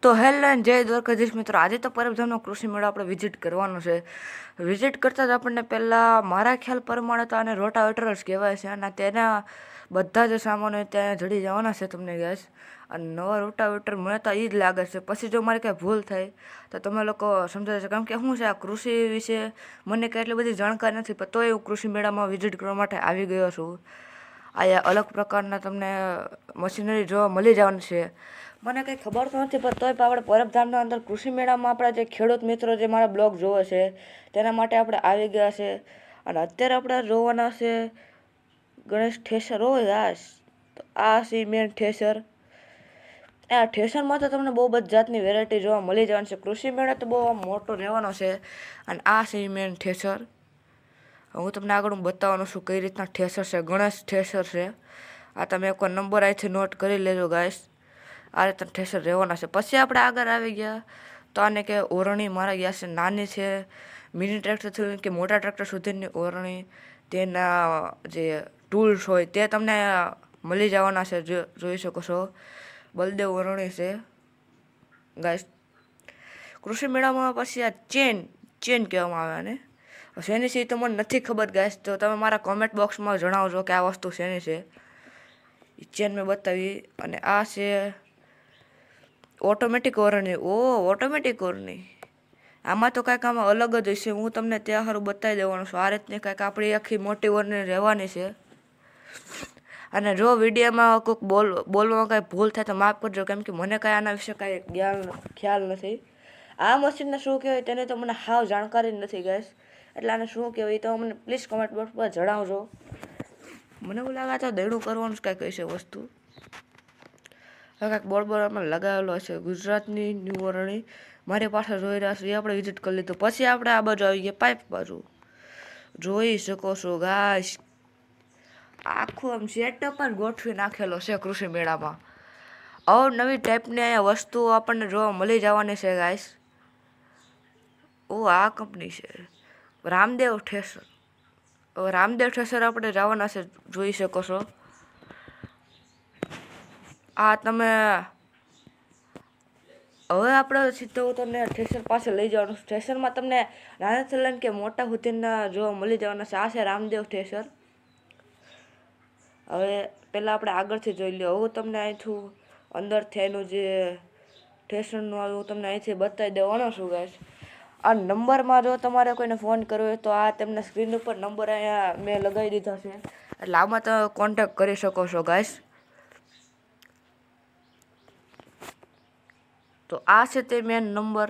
તો hello and જય દ્વારકાધીશ મિત્રો, આજે તો પરબધામનો કૃષિ મેળો આપણે વિઝિટ કરવાનો છે. વિઝિટ કરતાં જ આપણને પહેલાં મારા ખ્યાલ પ્રમાણે તો આને રોટાવેટર જ કહેવાય છે, અને તેના બધા જ સામાનો ત્યાં જડી જવાના છે તમને ગેસ. અને નવા રોટાવેટર મને તો એ જ લાગે છે. પછી જો મારી કાંઈ ભૂલ થાય તો તમે લોકો સમજાવે છે, કારણ કે શું છે આ કૃષિ વિશે મને કાંઈ એટલી બધી જાણકારી નથી, પણ તોય હું કૃષિ મેળામાં વિઝિટ કરવા માટે આવી ગયો છું. અહીંયા અલગ પ્રકારના તમને મશીનરી જોવા મળી જવાની છે. મને કંઈ ખબર તો નથી, પણ તોય આપણે પરબધામના અંદર કૃષિ મેળામાં આપણા જે ખેડૂત મિત્રો જે મારા બ્લોગ જોવે છે તેના માટે આપણે આવી ગયા છે. અને અત્યારે આપણે જોવાના છે ગણેશ ઠેસર. ઓ યાસ, તો આ છે મેન ઠેસર. આ ઠેસરમાં તો તમને બહુ બધી જાતની વેરાયટી જોવા મળી જવાની છે. કૃષિ મેળો તો બહુ મોટો રહેવાનો છે. અને આ છે મેન ઠેસર. હું તમને આગળ બતાવવાનું છું કઈ રીતના ઠેસર છે. ગણેશ ઠેસર છે. આ તમે એક નંબર અહીંથી નોટ કરી લેજો ગાઈસ. આ રીતના ઠેસર રહેવાના છે. પછી આપણે આગળ આવી ગયા તો આને કે ઓરણી મારા ગયા છે. નાની છે, મિની ટ્રેક્ટરથી કે મોટા ટ્રેક્ટર સુધીની ઓરણી, તેના જે ટૂલ્સ હોય તે તમને મળી જવાના છે. જોઈ શકો છો બલદેવ ઓરણી છે ગાઈસ. કૃષિ મેળામાં પછી આ ચેન કહેવામાં આવે આને. શેની છે તો મને નથી ખબર ગાઈસ, તો તમે મારા કોમેન્ટ બોક્સમાં જણાવજો કે આ વસ્તુ શેની છે. ચેન મેં બતાવી. અને આ છે ઓટોમેટિક ઓરણી. ઓટોમેટિક ઓરણી, આમાં તો કાંઈક આમાં અલગ જ હશે. હું તમને ત્યાં સારું બતાવી દેવાનું છું. આ રીતની કાંઈક આપણી આખી મોટી ઓરણી રહેવાની છે. અને જો વિડીયોમાં કોઈક બોલવામાં કાંઈ ભૂલ થાય તો માફ કરજો, કેમ કે મને કાંઈ આના વિશે કાંઈ ખ્યાલ નથી. આ મશીનને શું કહેવાય તેને તો મને હાવ જાણકારી નથી ગાઈસ. એટલે આને શું કહેવાય તો મને પ્લીઝ કમેન્ટ બોક્સ પર જણાવજો. મને એવું લાગે તો દૈડું કરવાનું જ કાંઈક હશે વસ્તુ. હવે કાંઈક બોર્ડમાં લગાવેલો હશે ગુજરાતની ન્યૂ ઓરણી. મારી પાસે જોઈ રહ્યા છે એ આપણે વિઝિટ કરી લીધું. પછી આપણે આ બાજુ આવી ગયા પાઇપ બાજુ. જોઈ શકો છો ગાઈસ, આખું આમ સેટઅપ જ ગોઠવી નાખેલો છે કૃષિ મેળામાં. અવનવી ટાઈપની અહીંયા વસ્તુઓ આપણને જોવા મળી જવાની છે ગાઈસ. આ કંપની છે રામદેવ ઠેસર. રામદેવ ઠેસર આપણે જવાના છે, જોઈ શકો છો. આ તમે હવે આપણે સીધો તમને ઠેસર પાસે લઈ જવાનું. ઠેસરમાં તમને નાનાથી લઈને કે મોટા સુધીના જોવા મળી જવાના છે. આ છે રામદેવ ઠેસર. હવે પહેલાં આપણે આગળથી જોઈ લો. હું તમને અહીંથી અંદરથી એનું જે ઠેસરનું આવે હું તમને અહીંથી બતાવી દેવાનો છું ગાઈસ. આ નંબરમાં જો તમારે કોઈને ફોન કરવો હોય તો આ તમને સ્ક્રીન ઉપર નંબર અહીંયા મેં લગાવી દીધા છે, એટલે આમાં તમે કોન્ટેક્ટ કરી શકો છો ગાઈસ. તો આ છે તે મેન નંબર.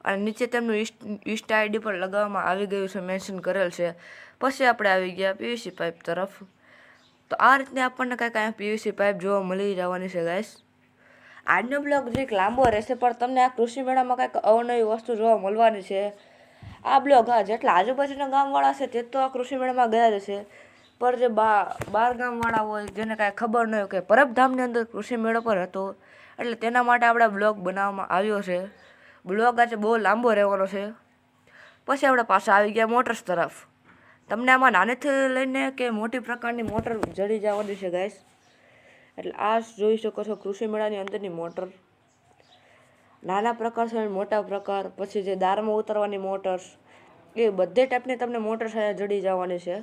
અને નીચે તેમનું ઇન્સ્ટા આઈડી પર લગાવવામાં આવી ગયું છે, મેન્શન કરેલ છે. પછી આપણે આવી ગયા પીવીસી પાઇપ તરફ. તો આ રીતની આપણને કાંઈક અહીંયા પીવીસી પાઇપ જોવા મળી જવાની છે ગાઈસ. આજનો બ્લોગ જે લાંબો રહેશે, પણ તમને આ કૃષિ મેળામાં કાંઈક અવનવી વસ્તુ જોવા મળવાની છે. આ બ્લોગ જેટલા આજુબાજુના ગામવાળા છે તે તો આ કૃષિ મેળામાં ગયા જ છે, પણ જે બાર ગામવાળા હોય જેને કાંઈ ખબર ન હોય કે પરબધામની અંદર કૃષિ મેળો પર હતો, એટલે તેના માટે આપણે બ્લોગ બનાવવામાં આવ્યો છે. બ્લોગ આજે બહુ લાંબો રહેવાનો છે. પછી આપણે પાછા આવી ગયા મોટર્સ તરફ. તમને આમાં નાનેથી લઈને કે મોટી પ્રકારની મોટર જડી જવાની છે ગાઈસ. એટલે આ જોઈ શકો છો કૃષિ મેળાની અંદરની મોટર. નાના પ્રકાર છે, મોટા પ્રકાર, પછી જે દારમાં ઉતરવાની મોટર્સ, એ બધી ટાઈપની તમને મોટર્સ અહીંયા જડી જવાની છે.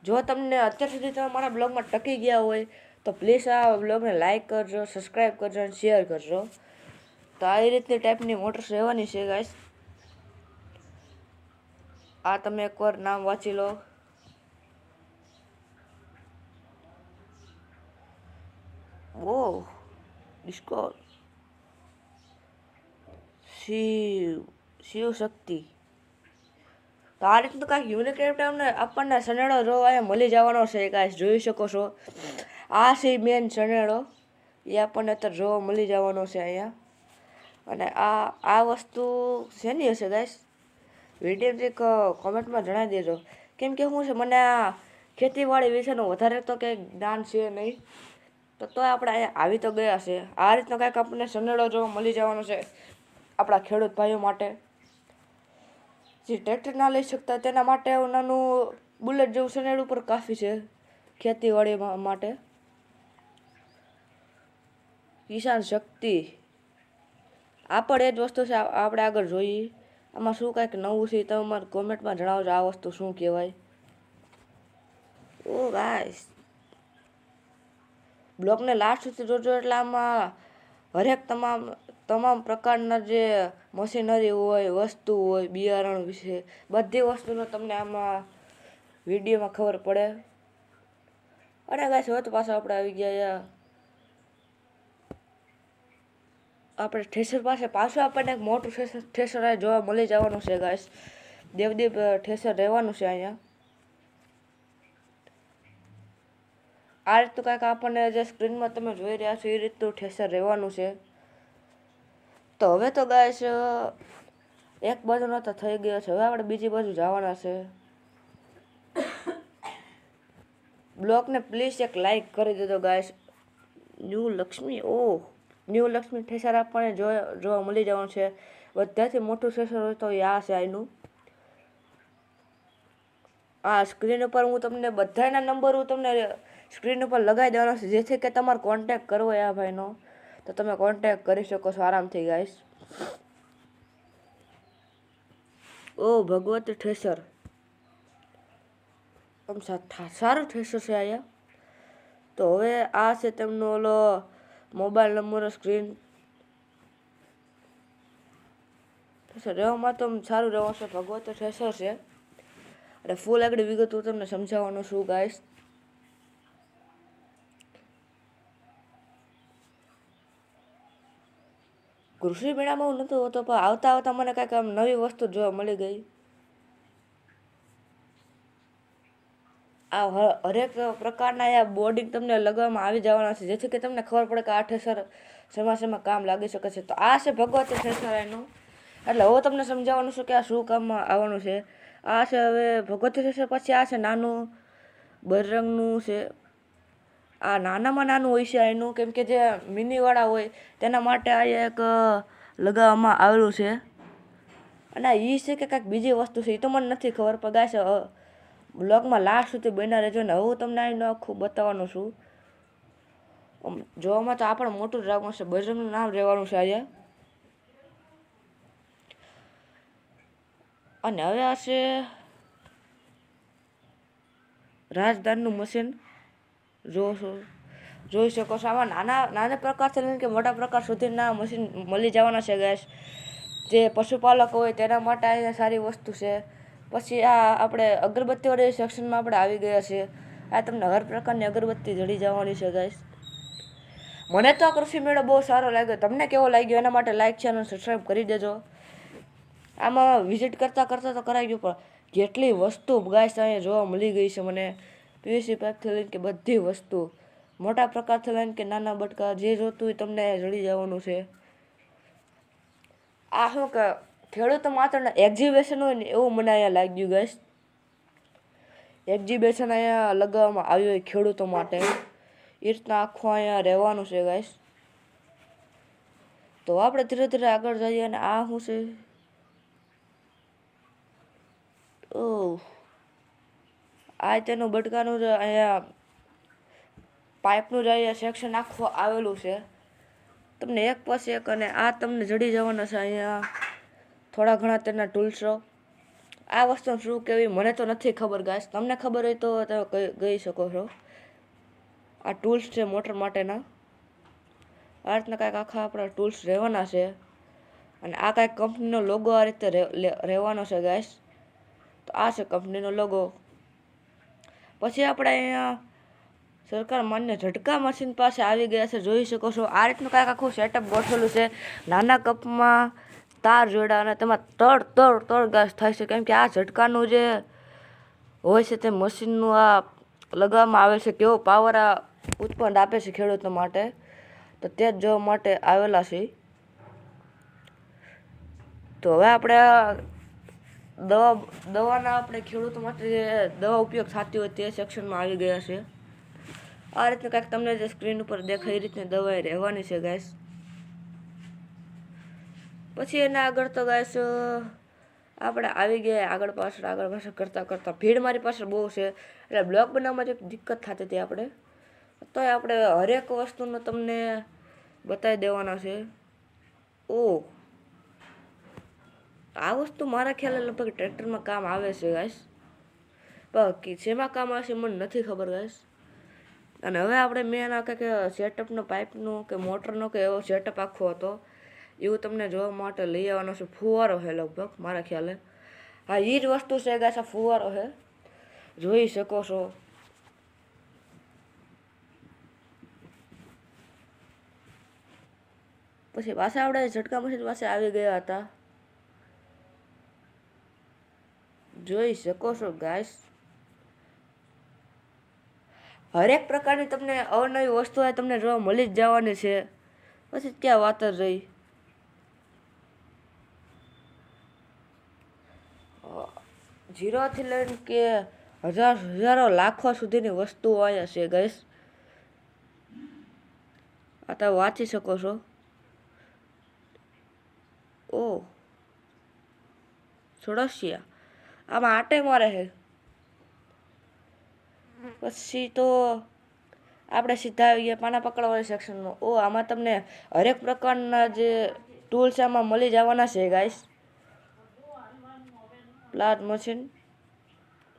જો તમને અત્યાર સુધી તમે મારા બ્લોગમાં ટકી ગયા હોય તો પ્લીઝ આ બ્લોગને લાઇક કરજો, સબસ્ક્રાઈબ કરજો અને શેર કરજો. તો આ રીતની ટાઈપની મોટર્સ રહેવાની છે ગાઈસ. આ તમે એકવાર નામ વાંચી લો. ડિસ્કો શિવ શક્તિ. તો આ રીતનું કાંઈક યુનિક આપણને સનેડો જોવા અહીંયા મળી જવાનો છે ગાઈસ. જોઈ શકો છો આ છે મેન સનેડો, એ આપણને અત્યારે જોવા મળી જવાનો છે અહીંયા. અને આ વસ્તુ શેની હશે ગાઈસ, વિડીયોથી કોમેન્ટમાં જણાવી દેજો. કેમ કે શું છે, મને આ ખેતીવાડી વિશેનું વધારે તો કંઈ જ્ઞાન છે નહીં, તો આપણે અહીંયા આવી તો ગયા છે. આ રીતનો કાંઈક આપણને સનેડો જોવા મળી જવાનો છે આપણા ખેડૂત ભાઈઓ માટે. જે ટ્રેક્ટર ના લઈ શકતા તેના માટે નાનું બુલેટ જેવું સનેડું પર કાફી છે ખેતીવાડી માટે. કિસાન શક્તિ આ પણ એ જ વસ્તુ છે, આપણે આગળ જોઈએ આમાં શું કાંઈક નવું છે તમે મારે કોમેન્ટમાં જણાવજો આ વસ્તુ શું કહેવાય. ઓ ગાઈસ, બ્લોગને લાસ્ટ સુધી જોજો એટલે આમાં હરેક તમામ પ્રકારના જે મશીનરી હોય, વસ્તુ હોય, બિયારણ વિશે બધી વસ્તુનો તમને આમાં વિડીયોમાં ખબર પડે. અને ગાઈસ હવે તો પાછા આપણે આવી ગયા આપણે ઠેસર પાસે. પાછું આપણને એક મોટું ઠેસર જોવા મળી જવાનું છે ગાઈસ. દેવદીપ ઠેસર રહેવાનું છે અહીંયા. આ રીતનું કાંઈક આપણને જે સ્ક્રીનમાં તમે જોઈ રહ્યા છો એ રીતનું ઠેસર રહેવાનું છે. તો હવે તો ગાઈસ એક બાજુનો તો થઈ ગયો છે, હવે આપણે બીજી બાજુ જવાના છે. બ્લોગને પ્લીઝ એક લાઈક કરી દેજો guys. New Lakshmi, new Lakshmi ઠેસર આપણને જોવા મળી જવાનું છે. બધાથી મોટું ઠેસર હોય તો એ આ છે આનું. આ સ્ક્રીન ઉપર હું તમને બધાના નંબર સ્ક્રીન ઉપર લગાવી દેવાનો છે, જેથી કે તમારે કોન્ટેક્ટ કરવો આ ભાઈનો તો તમે કોન્ટેક્ટ કરી શકો છો આરામથી ગાઈસ. ઓ ભગવતી ઠેસર, આમ સારું ઠેસર છે અહીંયા. તો હવે આ છે તેમનો ઓલો મોબાઈલ નંબરનો સ્ક્રીન ઠેસર રહેવામાં તો સારું રહેવાનું છે. ભગવતી ઠેસર છે અને ફૂલ આગળ વિગત હું તમને સમજાવવાનું છું ગાઈસ. કૃષિ મેળામાં હું નહોતો હોતો, પણ આવતા મને કાંઈક આમ નવી વસ્તુ જોવા મળી ગઈ. આ હરેક પ્રકારના આ બોર્ડિંગ તમને લગાવવામાં આવી જવાના છે, જેથી કે તમને ખબર પડે કે આ ઠેસર શેમાં કામ લાગી શકે છે. તો આ છે ભગવતી ઠેસર એનું. એટલે હવે તમને સમજાવવાનું છું કે આ શું કામમાં આવવાનું છે. આ છે હવે ભગવતી ઠેસર. પછી આ છે નાનું બજરંગનું છે. આ નાનામાં નાનું હોય છે એનું, કેમ કે જે મિનીવાળા હોય તેના માટે આ એક લગાવવામાં આવેલું છે. અને એ છે કે કાંઈક બીજી વસ્તુ છે એ તો મને નથી ખબર, પણ ગાઈસ બ્લોગમાં લાસ્ટ સુધી બન્યા રહેજો ને. હું તમને આનું આખું બતાવવાનું છું. જોવામાં તો આ પણ મોટું જ રાખવાનું છે, બજરંગનું નામ રહેવાનું છે અહીંયા. અને હવે આ છે રાજધાનનું મશીન. જોઈ શકો છો. આમાં નાના પ્રકારથી લઈને કે મોટા પ્રકાર સુધીના મશીન મળી જવાના છે ગાઈસ. જે પશુપાલક હોય તેના માટે અહીંયા સારી વસ્તુ છે. પછી આ આપણે અગરબત્તીવાળી સેક્શનમાં આપણે આવી ગયા છીએ. આ તમને હર પ્રકારની અગરબત્તી જડી જવાની છે ગાઈસ. મને તો આ કૃષિ મેળો બહુ સારો લાગ્યો. તમને કેવો લાગ્યો એના માટે લાઈક છે અને સબસ્ક્રાઈબ કરી દેજો. આમાં વિઝિટ કરતાં તો કરાઈ ગયું, પણ જેટલી વસ્તુ ગાઈસ અહીંયા જોવા મળી ગઈ છે મને, પીવીસી પાઇપથી લઈને કે બધી વસ્તુ, મોટા પ્રકારથી લઈને કે નાના બટકા, જે જોતું હોય તમને જડી જવાનું છે. આ શું કે ખેડૂતો માત્ર એક્ઝિબિશન હોય ને એવું મને અહીંયા લાગ્યું ગાઈસ. એક્ઝિબિશન અહીંયા લગાવવામાં આવ્યું હોય ખેડૂતો માટે, એ રીતના આખું અહીંયા રહેવાનું છે ગાઈસ. તો આપણે ધીરે ધીરે આગળ જઈએ. અને આ શું છે? આ તેનું બટકાનું જ અહીંયા પાઇપનું જ અહીંયા સેક્શન આખું આવેલું છે. તમને એક પછી એક. અને આ તમને જડી જવાના છે અહીંયા થોડા ઘણા તેના ટૂલ્સો. આ વસ્તુ શું કહેવી મને તો નથી ખબર ગાઈસ. તમને ખબર હોય તો તમે કહી શકો છો. આ ટૂલ્સ છે મોટર માટેના. આ રીતના કાંઈક આખા આપણા ટૂલ્સ રહેવાના છે. અને આ કાંઈક કંપનીનો લોગો આ રીતે રહેવાનો છે ગાઈસ. તો આ છે કંપનીનો લોગો. પછી આપણે અહીંયા સરકાર માન્ય ઝટકા મશીન પાસે આવી ગયા છે. જોઈ શકો છો આ રીતનું કાંઈક આખું સેટઅપ ગોઠવેલું છે. નાના કપમાં તાર જોડા અને તેમાં તડ ગાસ થાય છે, કેમ કે આ ઝટકાનું જે હોય છે તે મશીનનું આ લગાવવામાં આવે છે. કેવો પાવર આ ઉત્પન્ન આપે છે ખેડૂતો માટે, તો તે જ જોવા માટે આવેલા છે. તો હવે આપણે દવાના આપણે ખેડૂતો માટે જે દવા ઉપયોગ થતી હોય તે સેક્શનમાં આવી ગયા છે. આ રીતનું કાંઈક તમને જે સ્ક્રીન ઉપર દેખાય એ રીતની દવા રહેવાની છે ગાઈસ. પછી એના આગળ તો ગાઈસ આપણે આવી ગયા આગળ પાછળ કરતાં ભીડ મારી પાસે બહુ છે, એટલે બ્લોગ બનાવવામાં એક દિક્કત થતી હતી આપણે. તો આપણે હરેક વસ્તુનો તમને બતાવી દેવાના છે. આ વસ્તુ મારા ખ્યાલે લગભગ ટ્રેક્ટરમાં કામ આવે છે ગાઈસ, પણ શેમાં કામ આવશે મને નથી ખબર ગાઈસ. અને હવે આપણે મેન આ કંઈક સેટઅપનો પાઇપનો કે મોટરનો કે એવો સેટઅપ આખો હતો એવું તમને જોવા માટે લઈ આવવાનો છે. ફુવારો છે લગભગ મારા ખ્યાલે. હા એ જ વસ્તુ છે ગાઈસ, આ ફુવારો છે, જોઈ શકો છો. પછી પાછા આપણે ઝટકા મશીન પાસે આવી ગયા હતા, જોઈ શકો છો ગાઈસ. હરેક પ્રકારની તમને અવનવી વસ્તુઓ તમને જોવા મળી જ જવાની છે, પછી ક્યાં વાત જ રહી. જીરોથી લઈને કે હજારો લાખો સુધીની વસ્તુઓ અહીંયા છે ગાઈસ. આ તમે વાંચી શકો છો. ઓ સોડસિયા આમાં આટે મારે છે. પછી તો આપણે સીધા આવી ગયા પાના પકડવાળી સેક્શનમાં. ઓ આમાં તમને હરેક પ્રકારના જે ટૂલ્સ આમાં મળી જવાના છે ગાઈસ. પ્લાટ મશીન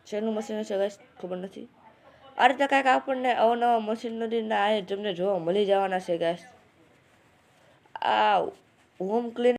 શેનું મશીન છે ગાઈસ ખબર નથી. આ રીતે કાંઈક આપણને અવનવા મશીનરીના આ તમને જોવા મળી જવાના છે ગાઈસ. આ હોમ ક્લીન